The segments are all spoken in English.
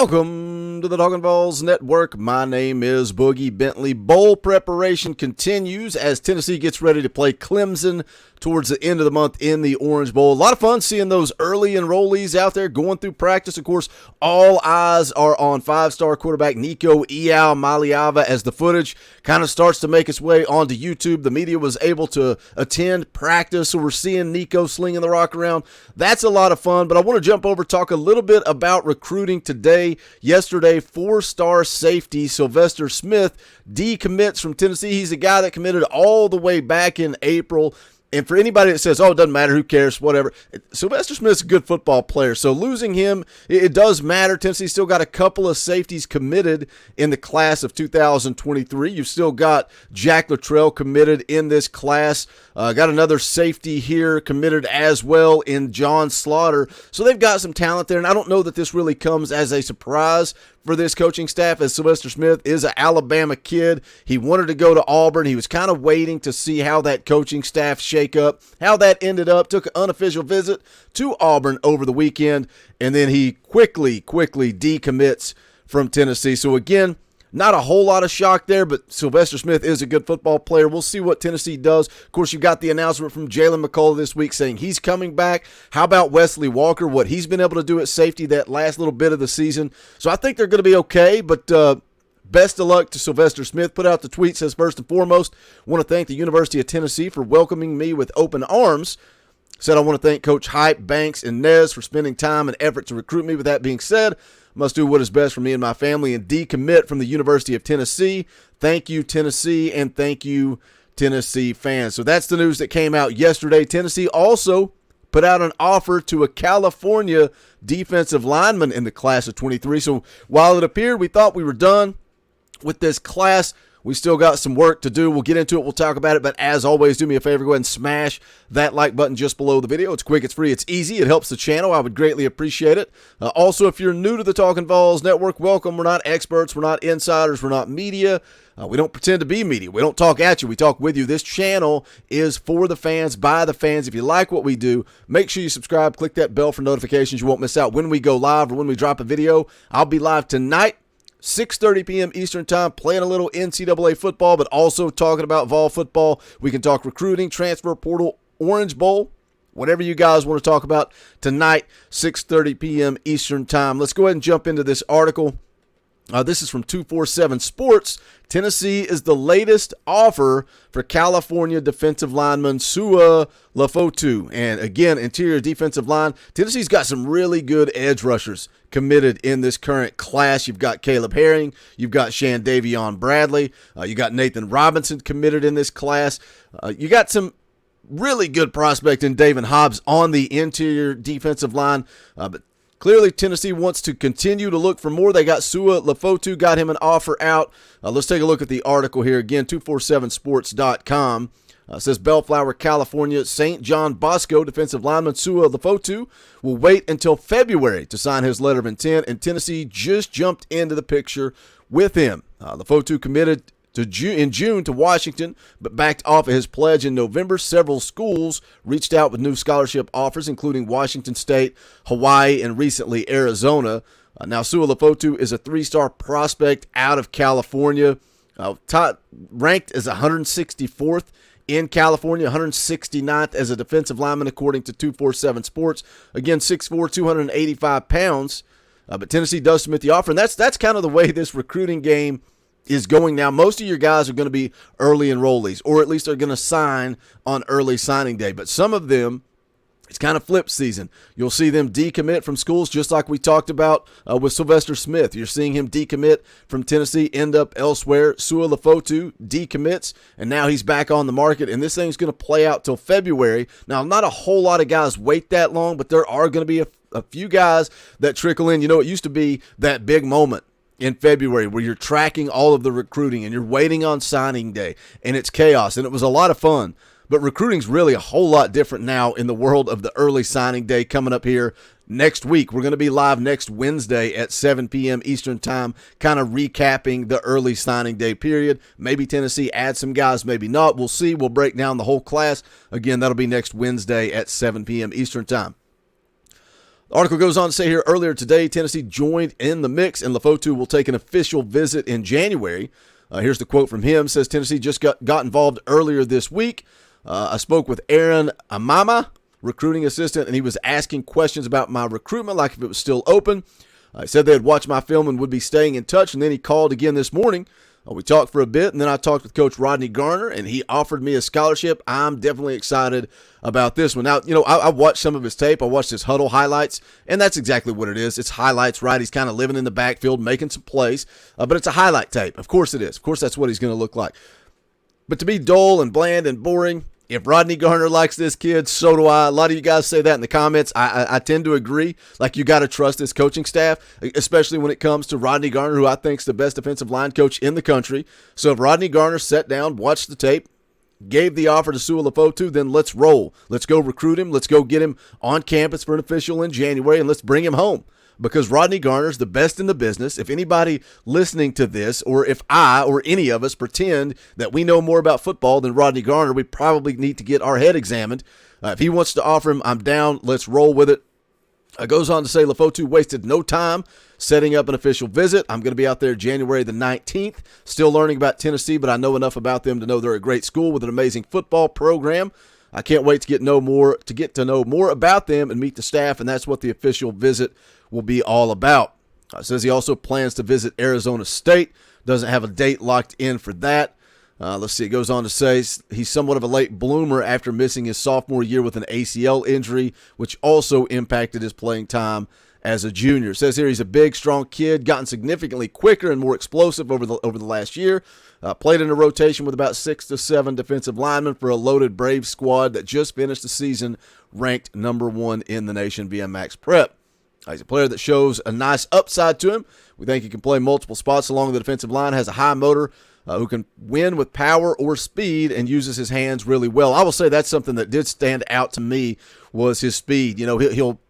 Welcome to the Talkin Vols Network. My name is Boogie Bentley. Bowl preparation continues as Tennessee gets ready to play Clemson towards the end of the month in the Orange Bowl. A lot of fun seeing those early enrollees out there going through practice. Of course, all eyes are on five-star quarterback Nico Iamaleava as the footage kind of starts to make its way onto YouTube. The media was able to attend practice, so we're seeing Nico slinging the rock around. That's a lot of fun, but I want to jump over, talk a little bit about recruiting today. Yesterday, four-star safety Sylvester Smith decommits from Tennessee. He's a guy that committed all the way back in April. And for anybody that says, oh, it doesn't matter, who cares, whatever, Sylvester Smith's a good football player. So losing him, it does matter. Tennessee still got a couple of safeties committed in the class of 2023. You've still got Jack Luttrell committed in this class. Got another safety here committed as well in John Slaughter. So they've got some talent there, and I don't know that this really comes as a surprise for this coaching staff, as Sylvester Smith is an Alabama kid. He wanted to go to Auburn. He was kind of waiting to see how that coaching staff shake up, how that ended up. Took an unofficial visit to Auburn over the weekend, and then he quickly decommits from Tennessee. So again, not a whole lot of shock there, but Sylvester Smith is a good football player. We'll see what Tennessee does. Of course, you got the announcement from Jalen McCullough this week saying he's coming back. How about Wesley Walker, what he's been able to do at safety that last little bit of the season? So I think they're going to be okay, but best of luck to Sylvester Smith. Put out the tweet, says, first and foremost, want to thank the University of Tennessee for welcoming me with open arms. Said, I want to thank Coach Hype, Banks, and Nez for spending time and effort to recruit me. With that being said, must do what is best for me and my family and decommit from the University of Tennessee. Thank you, Tennessee, and thank you, Tennessee fans. So that's the news that came out yesterday. Tennessee also put out an offer to a California defensive lineman in the class of 23. So while it appeared we thought we were done with this class, we still got some work to do. We'll get into it. We'll talk about it. But as always, do me a favor. Go ahead and smash that like button just below the video. It's quick. It's free. It's easy. It helps the channel. I would greatly appreciate it. Also, if you're new to the Talkin Vols Network, welcome. We're not experts. We're not insiders. We're not media. We don't pretend to be media. We don't talk at you. We talk with you. This channel is for the fans, by the fans. If you like what we do, make sure you subscribe. Click that bell for notifications. You won't miss out when we go live or when we drop a video. I'll be live tonight, 6:30 p.m. Eastern Time, playing a little NCAA football, but also talking about Vol football. We can talk recruiting, transfer portal, Orange Bowl, whatever you guys want to talk about tonight, 6:30 p.m. Eastern Time. Let's go ahead and jump into this article. This is from 247 Sports. Tennessee is the latest offer for California defensive lineman Sua Lefotu. And again, interior defensive line. Tennessee's got some really good edge rushers committed in this current class. You've got Caleb Herring. You've got Shandavion Bradley. You got Nathan Robinson committed in this class. You got some really good prospect in David Hobbs on the interior defensive line. But clearly, Tennessee wants to continue to look for more. They got Sua Lefotu, got him an offer out. Let's take a look at the article here. Again, 247sports.com. Says Bellflower, California, St. John Bosco defensive lineman Sua Lefotu will wait until February to sign his letter of intent, and Tennessee just jumped into the picture with him. Lefotu committed in June to Washington, but backed off of his pledge in November. Several schools reached out with new scholarship offers, including Washington State, Hawaii, and recently Arizona. Now, Sua Lefotu is a three-star prospect out of California, ranked as 164th in California, 169th as a defensive lineman, according to 247 Sports. Again, 6'4", 285 pounds. But Tennessee does submit the offer, and that's kind of the way this recruiting game is going now. Most of your guys are going to be early enrollees, or at least are going to sign on early signing day. But some of them, it's kind of flip season. You'll see them decommit from schools, just like we talked about with Sylvester Smith. You're seeing him decommit from Tennessee, end up elsewhere. Sua Lefotu decommits, and now he's back on the market, and this thing's going to play out till February. Now, not a whole lot of guys wait that long, but there are going to be a few guys that trickle in. You know, it used to be that big moment in February where you're tracking all of the recruiting and you're waiting on signing day, and it's chaos, and it was a lot of fun. But recruiting's really a whole lot different now in the world of the early signing day coming up here next week. We're going to be live next Wednesday at 7 p.m. Eastern Time, kind of recapping the early signing day period. Maybe Tennessee adds some guys, maybe not. We'll see. We'll break down the whole class. Again, that'll be next Wednesday at 7 p.m. Eastern Time. The article goes on to say here, earlier today, Tennessee joined in the mix, and Lefotu will take an official visit in January. Here's the quote from him. Says, Tennessee just got involved earlier this week. I spoke with Aaron Amama, recruiting assistant, and he was asking questions about my recruitment, like if it was still open. He said they had watched my film and would be staying in touch, and then he called again this morning. We talked for a bit, and then I talked with Coach Rodney Garner, and he offered me a scholarship. I'm definitely excited about this one. Now, I watched some of his tape. I watched his huddle highlights, and that's exactly what it is. It's highlights, right? He's kind of living in the backfield, making some plays, but it's a highlight tape. Of course it is. Of course that's what he's going to look like. But to be dull and bland and boring, if Rodney Garner likes this kid, so do I. A lot of you guys say that in the comments. I tend to agree. Like, you got to trust this coaching staff, especially when it comes to Rodney Garner, who I think is the best defensive line coach in the country. So if Rodney Garner sat down, watched the tape, gave the offer to Sua Lefotu, then let's roll. Let's go recruit him. Let's go get him on campus for an official in January, and let's bring him home. Because Rodney Garner's the best in the business. If anybody listening to this, or if I or any of us pretend that we know more about football than Rodney Garner, we probably need to get our head examined. If he wants to offer him, I'm down. Let's roll with it. Goes on to say Lefotu wasted no time setting up an official visit. I'm going to be out there January the 19th. Still learning about Tennessee, but I know enough about them to know they're a great school with an amazing football program. I can't wait to get to know more about them and meet the staff, and that's what the official visit will be all about. Says he also plans to visit Arizona State. Doesn't have a date locked in for that. Let's see. It goes on to say he's somewhat of a late bloomer after missing his sophomore year with an ACL injury, which also impacted his playing time as a junior. It says here he's a big, strong kid, gotten significantly quicker and more explosive over the last year. Played in a rotation with about 6 to 7 defensive linemen for a loaded Braves squad that just finished the season ranked number 1 in the nation via Max Prep. He's a player that shows a nice upside to him. We think he can play multiple spots along the defensive line, has a high motor, who can win with power or speed and uses his hands really well. I will say that's something that did stand out to me was his speed. He'll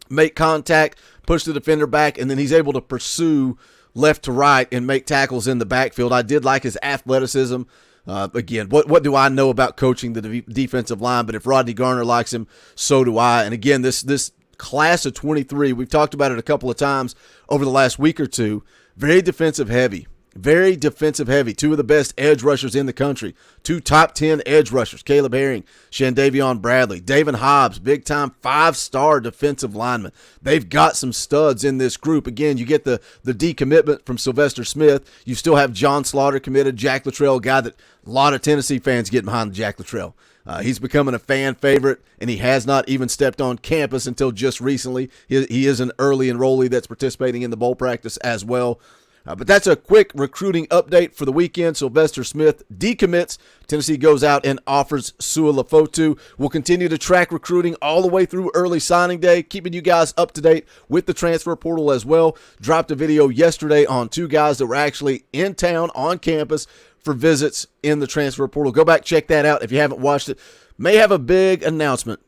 make contact, push the defender back, and then he's able to pursue left to right and make tackles in the backfield. I did like his athleticism. Again, what do I know about coaching the defensive line? But if Rodney Garner likes him, so do I. And again, this class of 23, we've talked about it a couple of times over the last week or two, very defensive heavy. Very defensive heavy. 2 of the best edge rushers in the country. 2 top 10 edge rushers. Caleb Herring, Shandavion Bradley, David Hobbs, big-time 5-star defensive lineman. They've got some studs in this group. Again, you get the decommitment from Sylvester Smith. You still have John Slaughter committed, Jack Luttrell, a guy that a lot of Tennessee fans get behind Jack Luttrell. He's becoming a fan favorite, and he has not even stepped on campus until just recently. He is an early enrollee that's participating in the bowl practice as well. But that's a quick recruiting update for the weekend. Sylvester Smith decommits. Tennessee goes out and offers Sua Lefotu. We'll continue to track recruiting all the way through early signing day, keeping you guys up to date with the transfer portal as well. Dropped a video yesterday on 2 guys that were actually in town on campus for visits in the transfer portal. Go back, check that out if you haven't watched it. May have a big announcement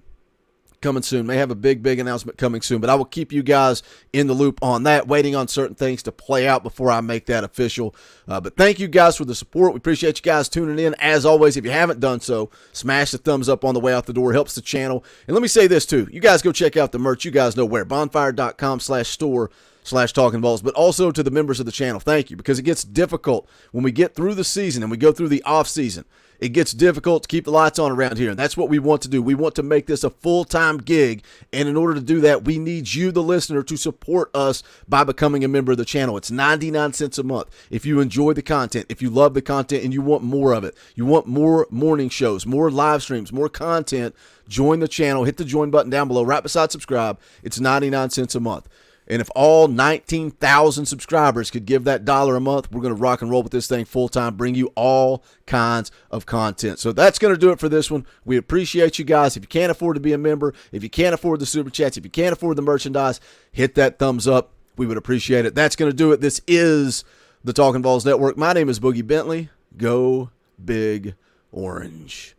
coming soon. May have a big announcement coming soon, but I will keep you guys in the loop on that, waiting on certain things to play out before I make that official. But thank you guys for the support. We appreciate you guys tuning in. As always, if you haven't done so, smash the thumbs up on the way out the door. Helps the channel. And let me say this too. You guys go check out the merch. You guys know where. Bonfire.com/store/Talkin Vols, but also to the members of the channel. Thank you, because it gets difficult when we get through the season and we go through the off season. It gets difficult to keep the lights on around here, and that's what we want to do. We want to make this a full-time gig, and in order to do that, we need you, the listener, to support us by becoming a member of the channel. It's 99 cents a month. If you enjoy the content, if you love the content, and you want more of it, you want more morning shows, more live streams, more content, join the channel. Hit the join button down below right beside subscribe. It's 99 cents a month. And if all 19,000 subscribers could give that $1 a month, we're going to rock and roll with this thing full time, bring you all kinds of content. So that's going to do it for this one. We appreciate you guys. If you can't afford to be a member, if you can't afford the super chats, if you can't afford the merchandise, hit that thumbs up. We would appreciate it. That's going to do it. This is the Talkin Vols Network. My name is Boogie Bentley. Go Big Orange.